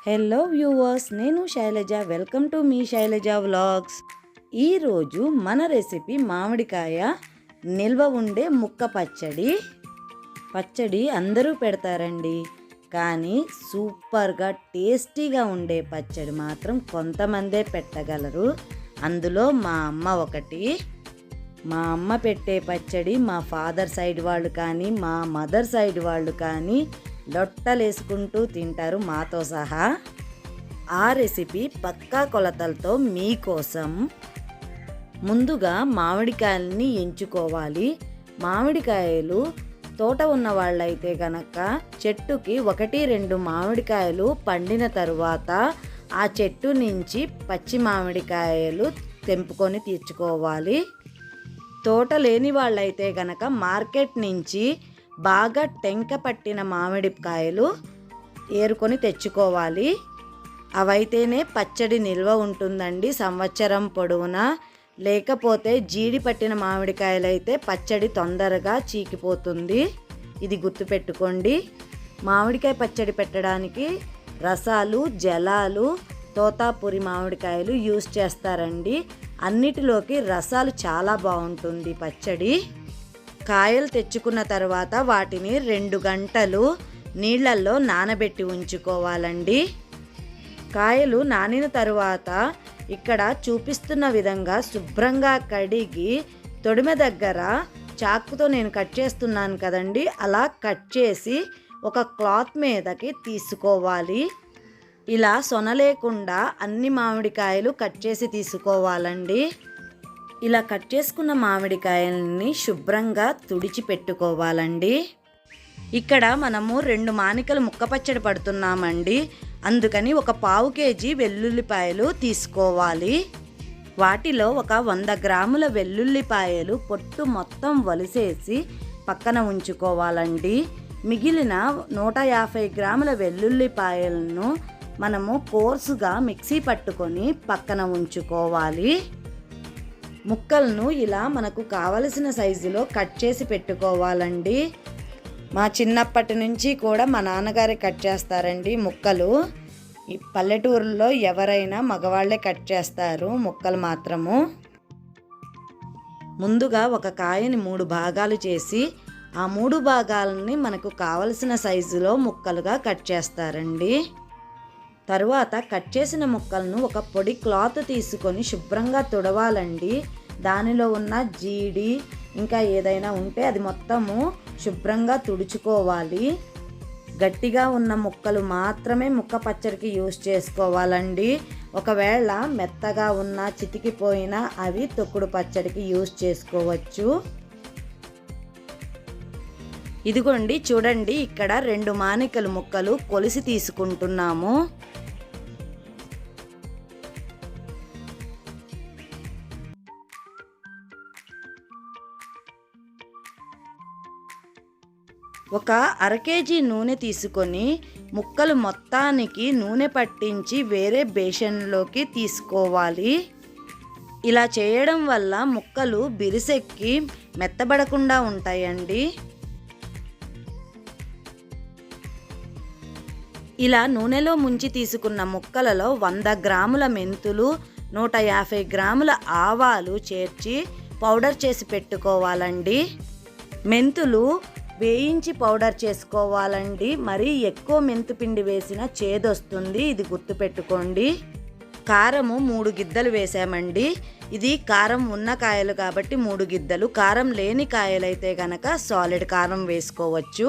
Hello viewers, నేను Shailaja. Welcome to మీ Shailaja vlogs. ఈరోజు మన రెసిపీ మామిడికాయ నిల్వ ఉండే ముక్క పచ్చడి అందరూ పెడతారండి, కానీ సూపర్గా టేస్టీగా ఉండే పచ్చడి మాత్రం కొంతమందే పెట్టగలరు. అందులో మా అమ్మ ఒకటి. మా అమ్మ పెట్టే పచ్చడి మా ఫాదర్ సైడ్ వాళ్ళు కానీ మా మదర్ సైడ్ వాళ్ళు కానీ లొట్టలేసుకుంటూ తింటారు, మాతో సహా. ఆ రెసిపీ పక్కా కొలతలతో మీకోసం. ముందుగా మామిడికాయలని ఎంచుకోవాలి. మామిడికాయలు తోట ఉన్న వాళ్ళైతే గనక చెట్టుకి 1-2 మామిడికాయలు పండిన తరువాత ఆ చెట్టు నుంచి పచ్చి మామిడికాయలు తెంపుకొని తీర్చుకోవాలి. తోట లేని వాళ్ళైతే గనక మార్కెట్ నుంచి బాగా టెంక పట్టిన మామిడికాయలు ఏరుకొని తెచ్చుకోవాలి. అవైతేనే పచ్చడి నిల్వ ఉంటుందండి సంవత్సరం పొడవునా. లేకపోతే జీడి పట్టిన మామిడికాయలు అయితే పచ్చడి తొందరగా చీకిపోతుంది. ఇది గుర్తుపెట్టుకోండి. మామిడికాయ పచ్చడి పెట్టడానికి రసాలు, జలాలు, తోతాపురి మామిడికాయలు యూస్ చేస్తారండి. అన్నిటిలోకి రసాలు చాలా బాగుంటుంది పచ్చడి. కాయలు తెచ్చుకున్న తర్వాత వాటిని 2 గంటలు నీళ్ళల్లో నానబెట్టి ఉంచుకోవాలండి. కాయలు నానిన తరువాత ఇక్కడ చూపిస్తున్న విధంగా శుభ్రంగా కడిగి తొడిమె దగ్గర చాకుతో నేను కట్ చేస్తున్నాను కదండి, అలా కట్ చేసి ఒక క్లాత్ మీదకి తీసుకోవాలి. ఇలా సొన లేకుండా అన్ని మామిడికాయలు కట్ చేసి తీసుకోవాలండి. ఇలా కట్ చేసుకున్న మామిడికాయలని శుభ్రంగా తుడిచి పెట్టుకోవాలండి. ఇక్కడ మనము 2 మానికలు ముక్క పచ్చడి పడుతున్నామండి. అందుకని ఒక 1/2 కేజీ వెల్లుల్లిపాయలు తీసుకోవాలి. వాటిలో ఒక 100 గ్రాముల వెల్లుల్లిపాయలు పొట్టు మొత్తం వలిసేసి పక్కన ఉంచుకోవాలండి. మిగిలిన 150 గ్రాముల వెల్లుల్లిపాయలను మనము కోర్సుగా మిక్సీ పట్టుకొని పక్కన ఉంచుకోవాలి. ముక్కలను ఇలా మనకు కావలసిన సైజులో కట్ చేసి పెట్టుకోవాలండి. మా చిన్నప్పటి నుంచి కూడా మా నాన్నగారే కట్ చేస్తారండి ముక్కలు. ఈ పల్లెటూరులో ఎవరైనా మగవాళ్ళే కట్ చేస్తారు ముక్కలు మాత్రము. ముందుగా ఒక కాయని 3 భాగాలు చేసి ఆ 3 భాగాలని మనకు కావలసిన సైజులో ముక్కలుగా కట్ చేస్తారండి. తరువాత కట్ చేసిన ముక్కలను ఒక పొడి క్లాత్ తీసుకొని శుభ్రంగా తుడవాలండి. దానిలో ఉన్న జీడి ఇంకా ఏదైనా ఉంటే అది మొత్తము శుభ్రంగా తుడుచుకోవాలి. గట్టిగా ఉన్న ముక్కలు మాత్రమే ముక్క పచ్చడికి యూస్ చేసుకోవాలండి. ఒకవేళ మెత్తగా ఉన్న చితికిపోయినా అవి తొక్కుడు పచ్చడికి యూస్ చేసుకోవచ్చు. ఇదిగోండి చూడండి, ఇక్కడ 2 మానికలు ముక్కలు కొలిసి తీసుకుంటున్నాము. ఒక 1/2 కేజీ నూనె తీసుకొని ముక్కలు మొత్తానికి నూనె పట్టించి వేరే బేషన్లోకి తీసుకోవాలి. ఇలా చేయడం వల్ల ముక్కలు బిరుసెక్కి మెత్తబడకుండా ఉంటాయండి. ఇలా నూనెలో ముంచి తీసుకున్న ముక్కలలో 100 గ్రాముల మెంతులు, 150 గ్రాముల ఆవాలు చేర్చి పౌడర్ చేసి పెట్టుకోవాలండి. మెంతులు వేయించి పౌడర్ చేసుకోవాలండి. మరీ ఎక్కువ మెంతు పిండి వేసిన చేదొస్తుంది, ఇది గుర్తుపెట్టుకోండి. కారము 3 గిద్దలు వేసామండి. ఇది కారం ఉన్న కాయలు కాబట్టి 3 గిద్దలు. కారం లేని కాయలైతే గనక సాలిడ్ కారం వేసుకోవచ్చు.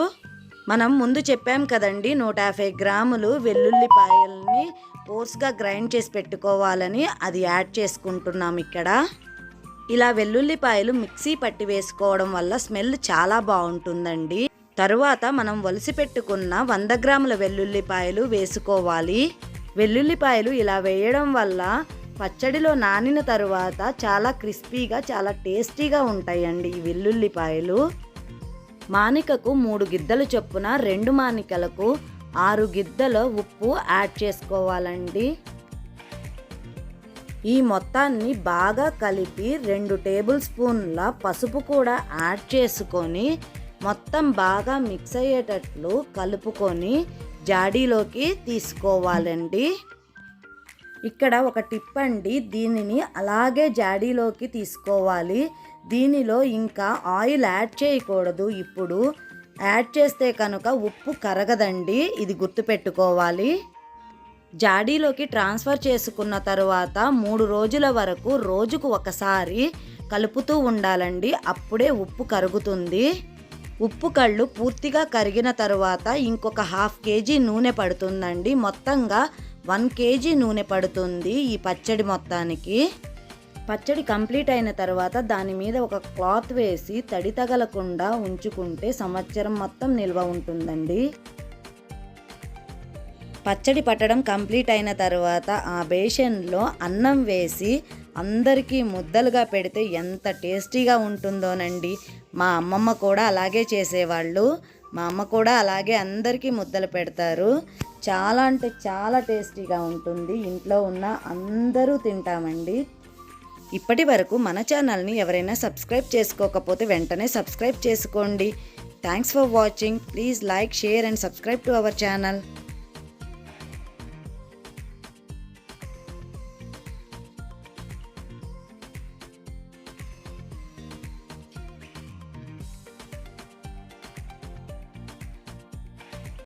మనం ముందు చెప్పాం కదండి, 150 గ్రాములు వెల్లుల్లిపాయలని కోర్స్గా గ్రైండ్ చేసి పెట్టుకోవాలని, అది యాడ్ చేసుకుంటున్నాం ఇక్కడ. ఇలా వెల్లుల్లిపాయలు మిక్సీ పట్టి వేసుకోవడం వల్ల స్మెల్ చాలా బాగుంటుందండి. తరువాత మనం వలిసి పెట్టుకున్న 100 గ్రాముల వెల్లుల్లిపాయలు వేసుకోవాలి. వెల్లుల్లిపాయలు ఇలా వేయడం వల్ల పచ్చడిలో నానిన తరువాత చాలా క్రిస్పీగా చాలా టేస్టీగా ఉంటాయండి ఈ వెల్లుల్లిపాయలు. మానికకు 3 గిద్దలు చొప్పున 2 మానికలకు 6 గిద్దల ఉప్పు యాడ్ చేసుకోవాలండి. ఈ మొత్తాన్ని బాగా కలిపి 2 టేబుల్ స్పూన్ల పసుపు కూడా యాడ్ చేసుకొని మొత్తం బాగా మిక్స్ అయ్యేటట్లు కలుపుకొని జాడీలోకి తీసుకోవాలండి. ఇక్కడ ఒక టిప్ అండి, దీనిని అలాగే జాడీలోకి తీసుకోవాలి. దీనిలో ఇంకా ఆయిల్ యాడ్ చేయకూడదు. ఇప్పుడు యాడ్ చేస్తే కనుక ఉప్పు కరగదండి, ఇది గుర్తుపెట్టుకోవాలి. జాడీలోకి ట్రాన్స్ఫర్ చేసుకున్న తర్వాత 3 రోజుల వరకు రోజుకు ఒకసారి కలుపుతూ ఉండాలండి, అప్పుడే ఉప్పు కరుగుతుంది. ఉప్పు కళ్ళు పూర్తిగా కరిగిన తర్వాత ఇంకొక 1/2 kg నూనె పడుతుందండి. మొత్తంగా 1 kg నూనె పడుతుంది ఈ పచ్చడి మొత్తానికి. పచ్చడి కంప్లీట్ అయిన తర్వాత దాని మీద ఒక క్లాత్ వేసి తడి తగలకుండా ఉంచుకుంటే సంవత్సరం మొత్తం నిల్వ ఉంటుందండి. పచ్చడి పట్టడం కంప్లీట్ అయిన తర్వాత ఆ బేషన్లో అన్నం వేసి అందరికీ ముద్దలుగా పెడితే ఎంత టేస్టీగా ఉంటుందోనండి. మా అమ్మమ్మ కూడా అలాగే చేసేవాళ్ళు. మా అమ్మ కూడా అలాగే అందరికీ ముద్దలు పెడతారు. చాలా అంటే చాలా టేస్టీగా ఉంటుంది. ఇంట్లో ఉన్న అందరూ తింటామండి. ఇప్పటి వరకు మన ఛానల్ని ఎవరైనా సబ్స్క్రైబ్ చేసుకోకపోతే వెంటనే సబ్స్క్రైబ్ చేసుకోండి. Thanks for watching. Please like, share and subscribe to our channel.